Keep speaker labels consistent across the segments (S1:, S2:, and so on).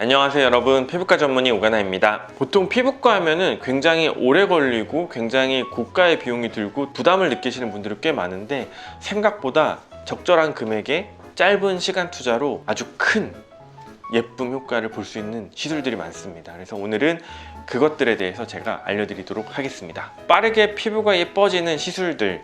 S1: 안녕하세요 여러분, 피부과 전문의 오가나입니다. 보통 피부과 하면은 굉장히 오래 걸리고 굉장히 고가의 비용이 들고 부담을 느끼시는 분들이 꽤 많은데, 생각보다 적절한 금액에 짧은 시간 투자로 아주 큰 예쁨 효과를 볼 수 있는 시술들이 많습니다. 그래서 오늘은 그것들에 대해서 제가 알려드리도록 하겠습니다. 빠르게 피부가 예뻐지는 시술들을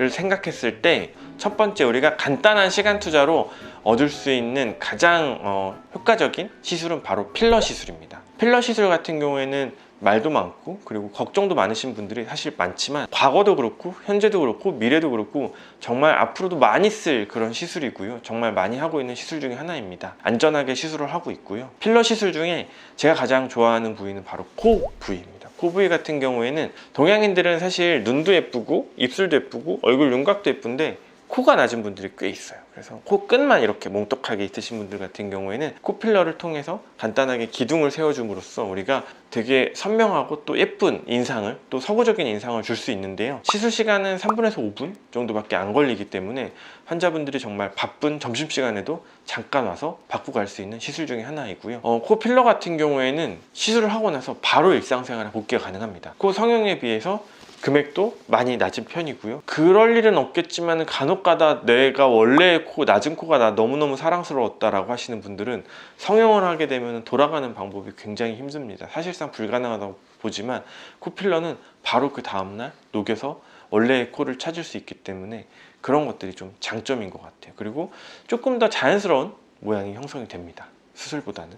S1: 생각했을 때 첫 번째, 우리가 간단한 시간 투자로 얻을 수 있는 가장 효과적인 시술은 바로 필러 시술입니다. 필러 시술 같은 경우에는 말도 많고 그리고 걱정도 많으신 분들이 사실 많지만, 과거도 그렇고 현재도 그렇고 미래도 그렇고 정말 앞으로도 많이 쓸 그런 시술이고요. 정말 많이 하고 있는 시술 중에 하나입니다. 안전하게 시술을 하고 있고요. 필러 시술 중에 제가 가장 좋아하는 부위는 바로 코 부위입니다. 코 부위 같은 경우에는 동양인들은 사실 눈도 예쁘고 입술도 예쁘고 얼굴 윤곽도 예쁜데 코가 낮은 분들이 꽤 있어요. 그래서 코 끝만 이렇게 몽떡하게 있으신 분들 같은 경우에는 코 필러를 통해서 간단하게 기둥을 세워줌으로써 우리가 되게 선명하고 또 예쁜 인상을, 또 서구적인 인상을 줄 수 있는데요. 시술 시간은 3분에서 5분 정도밖에 안 걸리기 때문에 환자분들이 정말 바쁜 점심시간에도 잠깐 와서 받고 갈 수 있는 시술 중에 하나이고요. 코 필러 같은 경우에는 시술을 하고 나서 바로 일상생활에 복귀가 가능합니다. 코 성형에 비해서 금액도 많이 낮은 편이고요. 그럴 일은 없겠지만 간혹가다 내가 원래 낮은 코가 나 너무너무 사랑스러웠다라고 하시는 분들은 성형을 하게 되면 돌아가는 방법이 굉장히 힘듭니다. 사실상 불가능하다고 보지만 코필러는 바로 그 다음날 녹여서 원래의 코를 찾을 수 있기 때문에 그런 것들이 좀 장점인 것 같아요. 그리고 조금 더 자연스러운 모양이 형성이 됩니다, 수술보다는.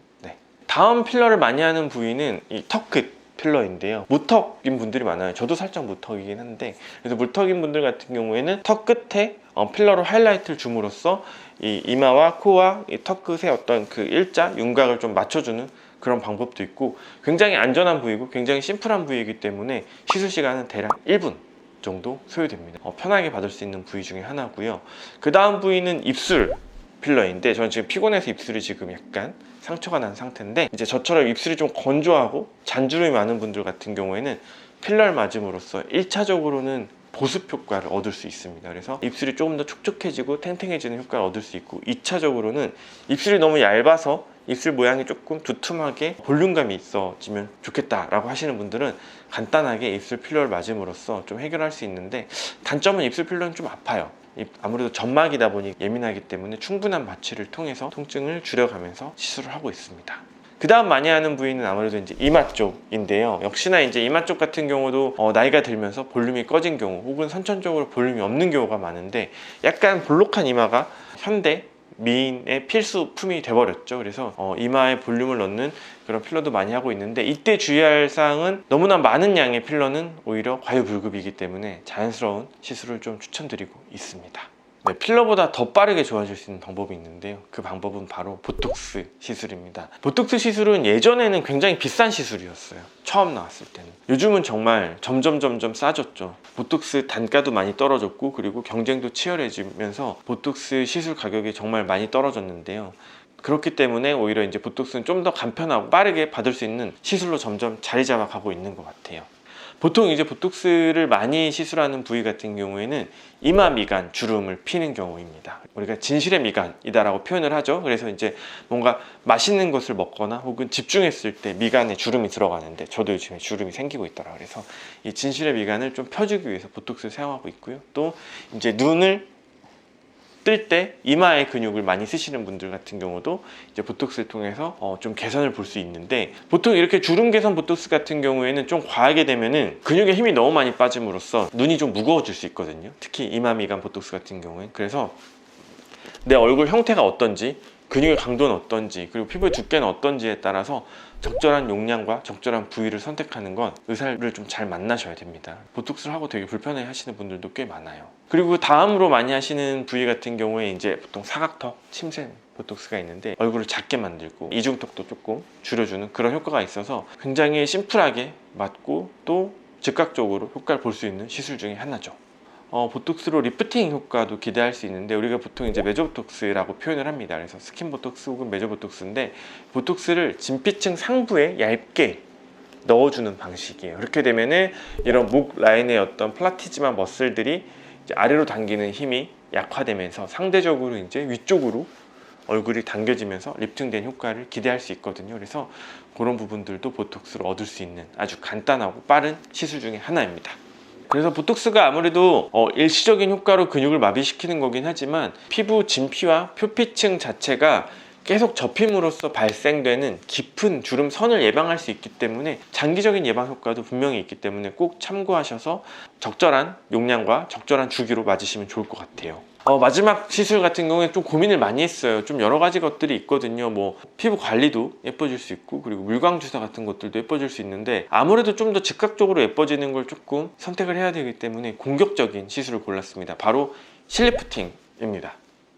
S1: 다음 필러를 많이 하는 부위는 이 턱끝 필러인데요. 무턱인 분들이 많아요. 저도 살짝 무턱이긴 한데, 그래서 무턱인 분들 같은 경우에는 턱 끝에 필러로 하이라이트를 줌으로써 이 이마와 코와 이 턱 끝의 어떤 그 일자 윤곽을 좀 맞춰주는 그런 방법도 있고, 굉장히 안전한 부위고 굉장히 심플한 부위이기 때문에 시술 시간은 대략 1분 정도 소요됩니다. 편하게 받을 수 있는 부위 중에 하나고요. 그 다음 부위는 입술 필러인데, 저는 지금 피곤해서 입술이 지금 약간 상처가 난 상태인데, 이제 저처럼 입술이 좀 건조하고 잔주름이 많은 분들 같은 경우에는 필러를 맞음으로써 1차적으로는 보습 효과를 얻을 수 있습니다. 그래서 입술이 조금 더 촉촉해지고 탱탱해지는 효과를 얻을 수 있고, 2차적으로는 입술이 너무 얇아서 입술 모양이 조금 두툼하게 볼륨감이 있어지면 좋겠다라고 하시는 분들은 간단하게 입술 필러를 맞음으로써 좀 해결할 수 있는데, 단점은 입술 필러는 좀 아파요. 아무래도 점막이다 보니 예민하기 때문에 충분한 마취를 통해서 통증을 줄여가면서 시술을 하고 있습니다. 그 다음 많이 하는 부위는 아무래도 이제 이마 쪽인데요. 역시나 이제 이마 쪽 같은 경우도 나이가 들면서 볼륨이 꺼진 경우, 혹은 선천적으로 볼륨이 없는 경우가 많은데, 약간 볼록한 이마가 현대 미인의 필수품이 돼버렸죠. 그래서 이마에 볼륨을 넣는 그런 필러도 많이 하고 있는데, 이때 주의할 사항은 너무나 많은 양의 필러는 오히려 과유불급이기 때문에 자연스러운 시술을 좀 추천드리고 있습니다. 필러보다 더 빠르게 좋아질 수 있는 방법이 있는데요. 그 방법은 바로 보톡스 시술입니다. 보톡스 시술은 예전에는 굉장히 비싼 시술이었어요, 처음 나왔을 때는. 요즘은 정말 점점 싸졌죠. 보톡스 단가도 많이 떨어졌고, 그리고 경쟁도 치열해지면서 보톡스 시술 가격이 정말 많이 떨어졌는데요. 그렇기 때문에 오히려 이제 보톡스는 좀 더 간편하고 빠르게 받을 수 있는 시술로 점점 자리 잡아가고 있는 것 같아요. 보통 이제 보톡스를 많이 시술하는 부위 같은 경우에는 이마 미간 주름을 피는 경우입니다. 우리가 진실의 미간이다라고 표현을 하죠. 그래서 이제 뭔가 맛있는 것을 먹거나 혹은 집중했을 때 미간에 주름이 들어가는데, 저도 요즘에 주름이 생기고 있더라. 그래서 이 진실의 미간을 좀 펴주기 위해서 보톡스를 사용하고 있고요. 또 이제 눈을 뜰 때 이마의 근육을 많이 쓰시는 분들 같은 경우도 이제 보톡스를 통해서 좀 개선을 볼 수 있는데, 보통 이렇게 주름 개선 보톡스 같은 경우에는 좀 과하게 되면은 근육에 힘이 너무 많이 빠짐으로써 눈이 좀 무거워질 수 있거든요. 특히 이마 미간 보톡스 같은 경우엔. 그래서 내 얼굴 형태가 어떤지, 근육의 강도는 어떤지, 그리고 피부의 두께는 어떤지에 따라서 적절한 용량과 적절한 부위를 선택하는 건 의사를 좀 잘 만나셔야 됩니다. 보톡스를 하고 되게 불편해 하시는 분들도 꽤 많아요. 그리고 다음으로 많이 하시는 부위 같은 경우에 이제 보통 사각턱, 침샘 보톡스가 있는데, 얼굴을 작게 만들고 이중턱도 조금 줄여주는 그런 효과가 있어서 굉장히 심플하게 맞고 또 즉각적으로 효과를 볼 수 있는 시술 중에 하나죠. 보톡스로 리프팅 효과도 기대할 수 있는데, 우리가 보통 이제 메조보톡스라고 표현을 합니다. 그래서 스킨보톡스 혹은 메조보톡스인데, 보톡스를 진피층 상부에 얇게 넣어주는 방식이에요. 그렇게 되면은 이런 목 라인의 어떤 플라티지마 머슬들이 이제 아래로 당기는 힘이 약화되면서 상대적으로 이제 위쪽으로 얼굴이 당겨지면서 리프팅된 효과를 기대할 수 있거든요. 그래서 그런 부분들도 보톡스로 얻을 수 있는 아주 간단하고 빠른 시술 중에 하나입니다. 그래서 보톡스가 아무래도 일시적인 효과로 근육을 마비시키는 거긴 하지만 피부 진피와 표피층 자체가 계속 접힘으로써 발생되는 깊은 주름 선을 예방할 수 있기 때문에 장기적인 예방 효과도 분명히 있기 때문에 꼭 참고하셔서 적절한 용량과 적절한 주기로 맞으시면 좋을 것 같아요. 마지막 시술 같은 경우에 좀 고민을 많이 했어요. 좀 여러 가지 것들이 있거든요. 뭐 피부 관리도 예뻐질 수 있고, 그리고 물광 주사 같은 것들도 예뻐질 수 있는데 아무래도 좀 더 즉각적으로 예뻐지는 걸 조금 선택을 해야 되기 때문에 공격적인 시술을 골랐습니다. 바로 실리프팅입니다.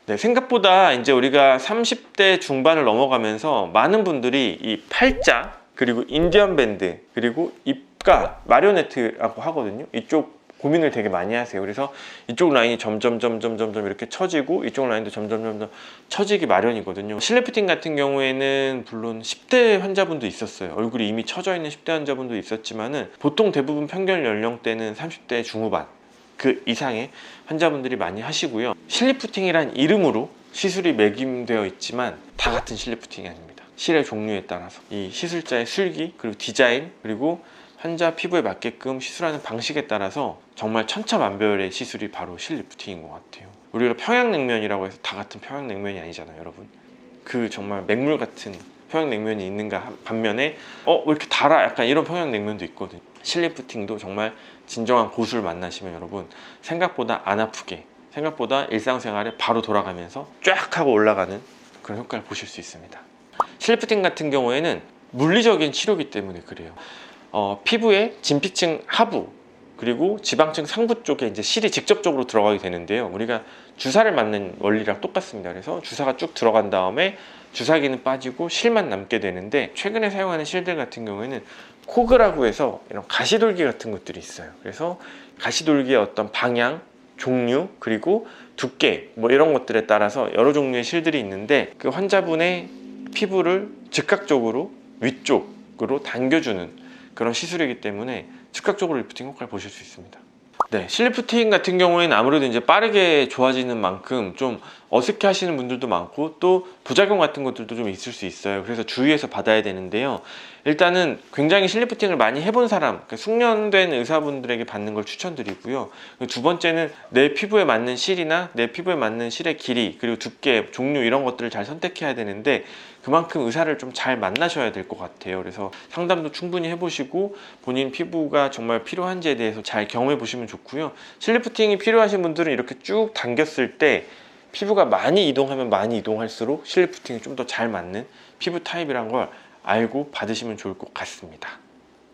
S1: 네, 생각보다 이제 우리가 30대 중반을 넘어가면서 많은 분들이 이 팔자, 그리고 인디언 밴드, 그리고 입가 마리오네트라고 하거든요. 이쪽 고민을 되게 많이 하세요. 그래서 이쪽 라인이 점점 이렇게 처지고, 이쪽 라인도 점점 처지기 마련이거든요. 실리프팅 같은 경우에는 물론 10대 환자분도 있었어요. 얼굴이 이미 처져 있는 10대 환자분도 있었지만은 보통 대부분 평균 연령대는 30대 중후반 그 이상의 환자분들이 많이 하시고요. 실리프팅이란 이름으로 시술이 매김되어 있지만 다 같은 실리프팅이 아닙니다. 실의 종류에 따라서 이 시술자의 술기, 그리고 디자인, 그리고 환자 피부에 맞게끔 시술하는 방식에 따라서 정말 천차만별의 시술이 바로 실리프팅인 것 같아요. 우리가 평양냉면이라고 해서 다 같은 평양냉면이 아니잖아요, 여러분. 그 정말 맹물 같은 평양냉면이 있는가 반면에 왜 이렇게 달아? 약간 이런 평양냉면도 있거든요. 실리프팅도 정말 진정한 고수를 만나시면 여러분 생각보다 안 아프게, 생각보다 일상생활에 바로 돌아가면서 쫙 하고 올라가는 그런 효과를 보실 수 있습니다. 실리프팅 같은 경우에는 물리적인 치료기 때문에 그래요. 피부의 진피층 하부 그리고 지방층 상부 쪽에 이제 실이 직접적으로 들어가게 되는데요. 우리가 주사를 맞는 원리랑 똑같습니다. 그래서 주사가 쭉 들어간 다음에 주사기는 빠지고 실만 남게 되는데, 최근에 사용하는 실들 같은 경우에는 코그라고 해서 이런 가시돌기 같은 것들이 있어요. 그래서 가시돌기의 어떤 방향, 종류, 그리고 두께 뭐 이런 것들에 따라서 여러 종류의 실들이 있는데, 그 환자분의 피부를 즉각적으로 위쪽으로 당겨주는 그런 시술이기 때문에 즉각적으로 리프팅 효과를 보실 수 있습니다. 네, 실리프팅 같은 경우에는 아무래도 이제 빠르게 좋아지는 만큼 좀 어색해 하시는 분들도 많고, 또 부작용 같은 것들도 좀 있을 수 있어요. 그래서 주의해서 받아야 되는데요. 일단은 굉장히 실리프팅을 많이 해본 사람, 그러니까 숙련된 의사분들에게 받는 걸 추천드리고요. 두 번째는 내 피부에 맞는 실이나 내 피부에 맞는 실의 길이, 그리고 두께, 종류 이런 것들을 잘 선택해야 되는데, 그만큼 의사를 좀 잘 만나셔야 될 것 같아요. 그래서 상담도 충분히 해보시고 본인 피부가 정말 필요한지에 대해서 잘 경험해 보시면 좋고요. 실리프팅이 필요하신 분들은 이렇게 쭉 당겼을 때 피부가 많이 이동하면 많이 이동할수록 실리프팅이 좀 더 잘 맞는 피부 타입이란 걸 알고 받으시면 좋을 것 같습니다.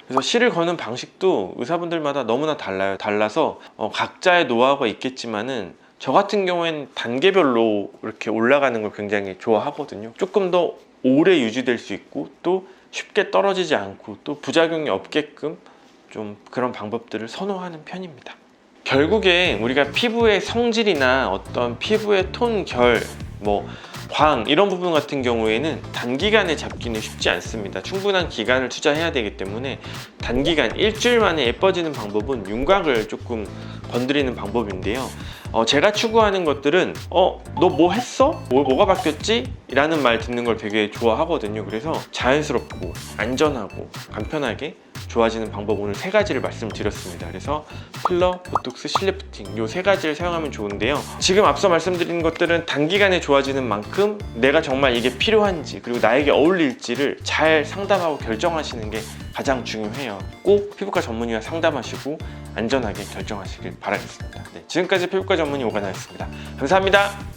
S1: 그래서 실을 거는 방식도 의사분들마다 너무나 달라서 각자의 노하우가 있겠지만은 저 같은 경우에는 단계별로 이렇게 올라가는 걸 굉장히 좋아하거든요. 조금 더 오래 유지될 수 있고, 또 쉽게 떨어지지 않고, 또 부작용이 없게끔 좀 그런 방법들을 선호하는 편입니다. 결국에 우리가 피부의 성질이나 어떤 피부의 톤, 결, 광 이런 부분 같은 경우에는 단기간에 잡기는 쉽지 않습니다. 충분한 기간을 투자해야 되기 때문에 단기간 일주일 만에 예뻐지는 방법은 윤곽을 조금 건드리는 방법인데요. 제가 추구하는 것들은 너 뭐 했어? 뭐가 바뀌었지? 라는 말 듣는 걸 되게 좋아하거든요. 그래서 자연스럽고 안전하고 간편하게 좋아지는 방법 오늘 3가지를 말씀드렸습니다. 그래서 필러, 보톡스, 실리프팅 요 3가지를 사용하면 좋은데요. 지금 앞서 말씀드린 것들은 단기간에 좋아지는 만큼 내가 정말 이게 필요한지, 그리고 나에게 어울릴지를 잘 상담하고 결정하시는 게 가장 중요해요. 꼭 피부과 전문의와 상담하시고 안전하게 결정하시길 바라겠습니다. 네, 지금까지 피부과 전문의 오가나였습니다. 감사합니다.